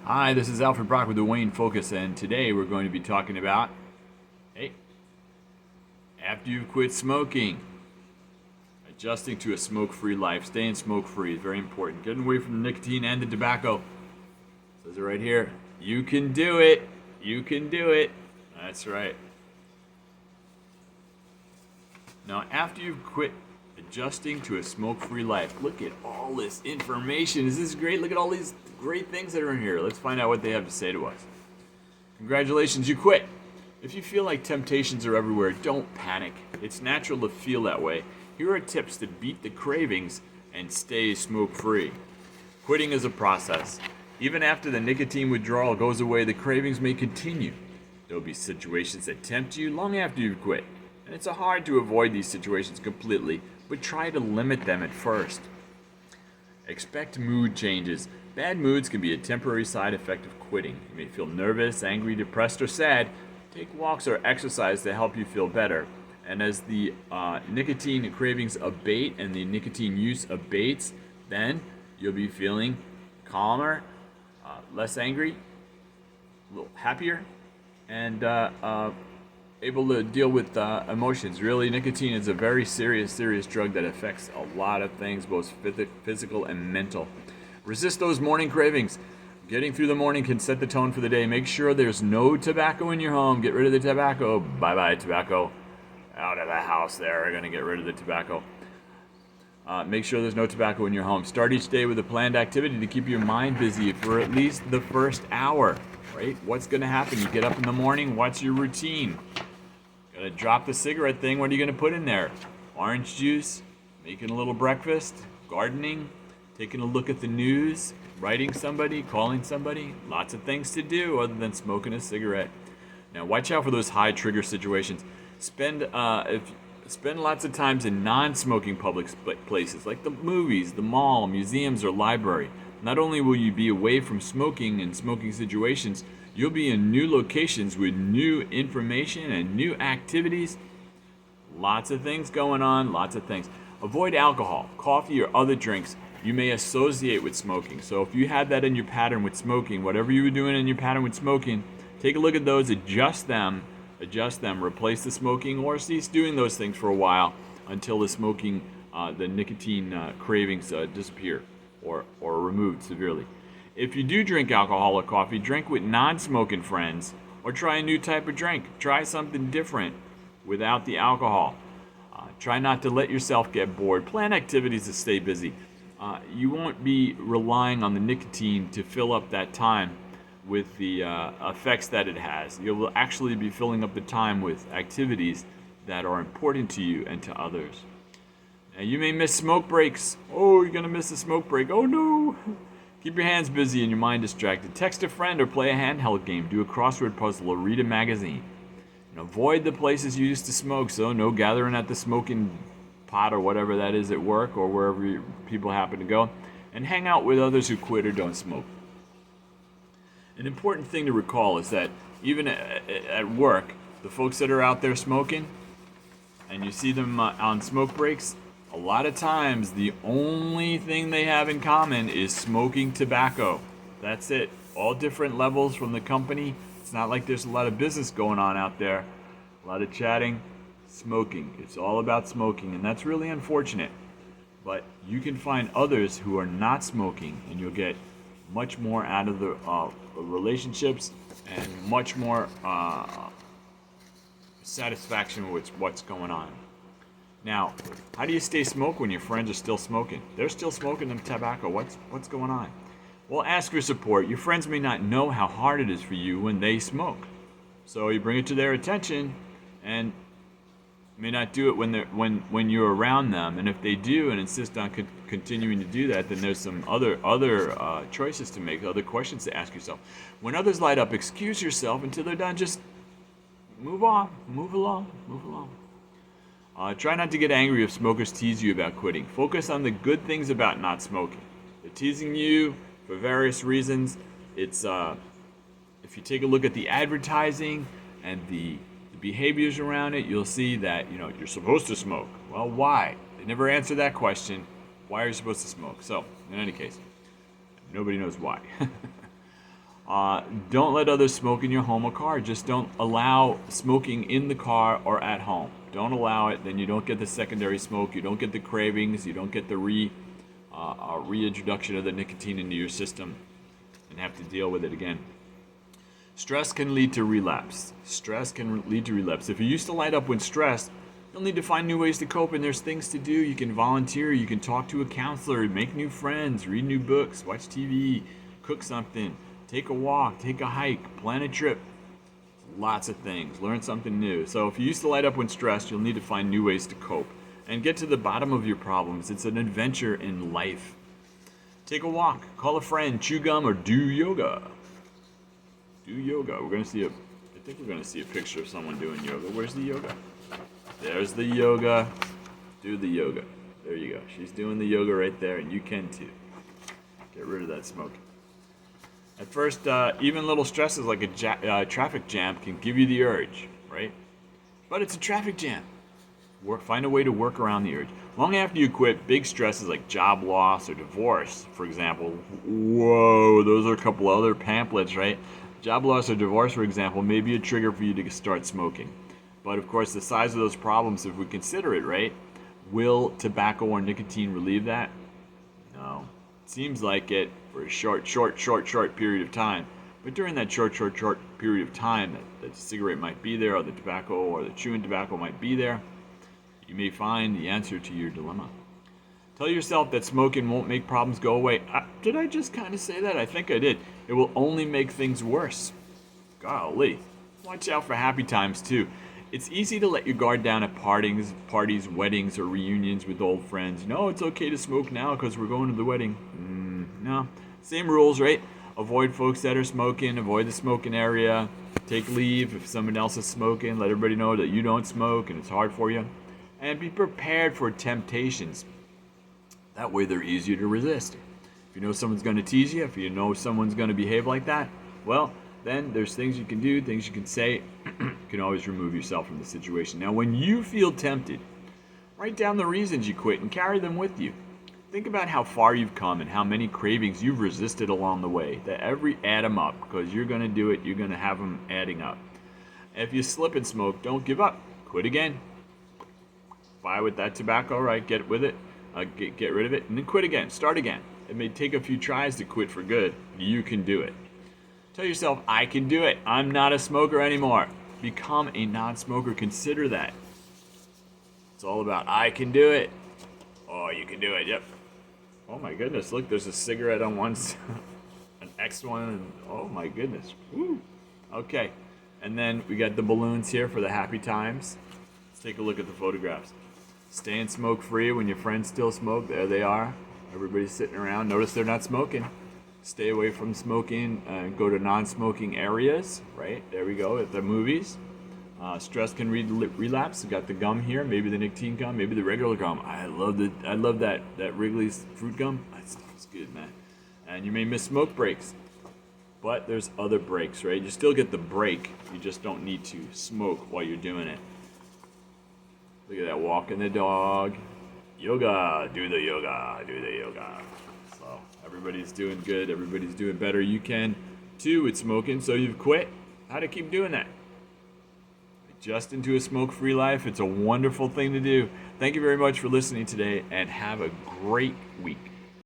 Hi, this is Alfred Brock with the Wayne Focus, and today we're going to be talking about, hey, after you've quit smoking, adjusting to a smoke-free life, staying smoke-free is very important. Getting away from the nicotine and the tobacco. It says it right here. You can do it. You can do it. That's right. Now, after you've quit adjusting to a smoke-free life, look at all this information. Is this great? Look at all these great things that are in here. Let's find out what they have to say to us. Congratulations, you quit. If you feel like temptations are everywhere, don't panic. It's natural to feel that way. Here are tips to beat the cravings and stay smoke-free. Quitting is a process. Even after the nicotine withdrawal goes away, the cravings may continue. There'll be situations that tempt you long after you've quit. And it's hard to avoid these situations completely, but try to limit them at first. Expect mood changes. Bad moods can be a temporary side effect of quitting. You may feel nervous, angry, depressed, or sad. Take walks or exercise to help you feel better. And as the nicotine cravings abate and the nicotine use abates, then you'll be feeling calmer, less angry, a little happier, and able to deal with emotions. Really, nicotine is a very serious drug that affects a lot of things, both physical and mental. Resist those morning cravings. Getting through the morning can set the tone for the day. Make sure there's no tobacco in your home. Get rid of the tobacco. Bye-bye, tobacco. Out of the house there. We're going to get rid of the tobacco. Make sure there's no tobacco in your home. Start each day with a planned activity to keep your mind busy for at least the first hour. Right? What's going to happen? You get up in the morning. What's your routine? Gonna drop the cigarette thing. What are you gonna put in there? Orange juice, making a little breakfast, gardening, taking a look at the news, writing somebody, calling somebody. Lots of things to do other than smoking a cigarette. Now watch out for those high trigger situations. Spend lots of times in non-smoking public places like the movies, the mall, museums, or library. Not only will you be away from smoking and smoking situations, you'll be in new locations with new information and new activities. Lots of things going on, lots of things. Avoid alcohol, coffee, or other drinks you may associate with smoking. So if you had that in your pattern with smoking, whatever you were doing in your pattern with smoking, take a look at those, adjust them, replace the smoking, or cease doing those things for a while until the smoking, the nicotine cravings disappear or removed severely. If you do drink alcohol or coffee, drink with non-smoking friends or try a new type of drink. Try something different without the alcohol. Try not to let yourself get bored. Plan activities to stay busy. You won't be relying on the nicotine to fill up that time with the effects that it has. You'll actually be filling up the time with activities that are important to you and to others. Now, you may miss smoke breaks. Oh, you're going to miss a smoke break. Oh, no. Keep your hands busy and your mind distracted. Text a friend or play a handheld game. Do a crossword puzzle or read a magazine. And avoid the places you used to smoke, so no gathering at the smoking pot or whatever that is at work or wherever people happen to go. And hang out with others who quit or don't smoke. An important thing to recall is that even at work, the folks that are out there smoking, and you see them on smoke breaks, a lot of times the only thing they have in common is smoking tobacco. That's it. All different levels from the company. It's not like there's a lot of business going on out there. A lot of chatting, smoking. It's all about smoking, and that's really unfortunate. But you can find others who are not smoking, and you'll get much more out of the relationships and much more satisfaction with what's going on. Now, how do you stay smoke when your friends are still smoking? They're still smoking them tobacco. What's going on? Well, ask for support. Your friends may not know how hard it is for you when they smoke. So you bring it to their attention and may not do it when you're around them. And if they do and insist on continuing to do that, then there's some other choices to make, other questions to ask yourself. When others light up, excuse yourself until they're done. Just move on, move along. Try not to get angry if smokers tease you about quitting. Focus on the good things about not smoking. They're teasing you for various reasons. It's if you take a look at the advertising and the behaviors around it, you'll see that you're supposed to smoke. Well, why? They never answer that question. Why are you supposed to smoke? So, in any case, nobody knows why. Don't let others smoke in your home or car. Just don't allow smoking in the car or at home. Don't allow it. Then you don't get the secondary smoke. You don't get the cravings. You don't get the reintroduction of the nicotine into your system and have to deal with it again. Stress can lead to relapse. Stress can lead to relapse. If you used to light up when stressed, you'll need to find new ways to cope, and there's things to do. You can volunteer, you can talk to a counselor, make new friends, read new books, watch TV, cook something, take a walk, take a hike, plan a trip. Lots of things. Learn something new. So if you used to light up when stressed, you'll need to find new ways to cope and get to the bottom of your problems. It's an adventure in life. Take a walk, call a friend, chew gum, or do yoga. Do yoga. I think we're gonna see a picture of someone doing yoga. Where's the yoga? There's the yoga. Do the yoga. There you go. She's doing the yoga right there, and you can too. Get rid of that smoke. At first, even little stresses like a traffic jam can give you the urge, right? But it's a traffic jam. Find a way to work around the urge. Long after you quit, big stresses like job loss or divorce, for example. Whoa, those are a couple other pamphlets, right? Job loss or divorce, for example, may be a trigger for you to start smoking. But of course, the size of those problems, if we consider it, right? Will tobacco or nicotine relieve that? No. It seems like it for a short period of time. But during that short period of time that the cigarette might be there, or the tobacco or the chewing tobacco might be there, you may find the answer to your dilemma. Tell yourself that smoking won't make problems go away. Did I just kind of say that? I think I did. It will only make things worse. Golly. Watch out for happy times, too. It's easy to let your guard down at parties, weddings, or reunions with old friends. No, it's okay to smoke now because we're going to the wedding. No. Same rules, right? Avoid folks that are smoking. Avoid the smoking area. Take leave if someone else is smoking. Let everybody know that you don't smoke and it's hard for you. And be prepared for temptations. That way they're easier to resist. If you know someone's going to tease you, if you know someone's going to behave like that, well, then there's things you can do, things you can say. You can always remove yourself from the situation. Now, when you feel tempted, write down the reasons you quit and carry them with you. Think about how far you've come and how many cravings you've resisted along the way. That add them up, because you're going to do it. You're going to have them adding up. If you slip and smoke, don't give up. Quit again. Buy with that tobacco, right? Get with it. Get rid of it, and then quit again. Start again. It may take a few tries to quit for good. You can do it. Tell yourself, I can do it. I'm not a smoker anymore. Become a non-smoker. Consider that. It's all about, I can do it. Oh, you can do it. Yep. Oh my goodness. Look, there's a cigarette on one side, an X one, and oh my goodness. Woo. Okay. And then we got the balloons here for the happy times. Let's take a look at the photographs. Staying smoke-free when your friends still smoke. There they are. Everybody's sitting around. Notice they're not smoking. Stay away from smoking and go to non-smoking areas. Right? There we go. At the movies. Stress can relapse. We got the gum here. Maybe the nicotine gum. Maybe the regular gum. I love that Wrigley's fruit gum. That stuff's good, man. And you may miss smoke breaks. But there's other breaks, right? You still get the break. You just don't need to smoke while you're doing it. Look at that, walking the dog. Yoga, do the yoga, do the yoga. So everybody's doing good, everybody's doing better. You can too with smoking, so you've quit. How to keep doing that? Adjust into a smoke-free life. It's a wonderful thing to do. Thank you very much for listening today, and have a great week.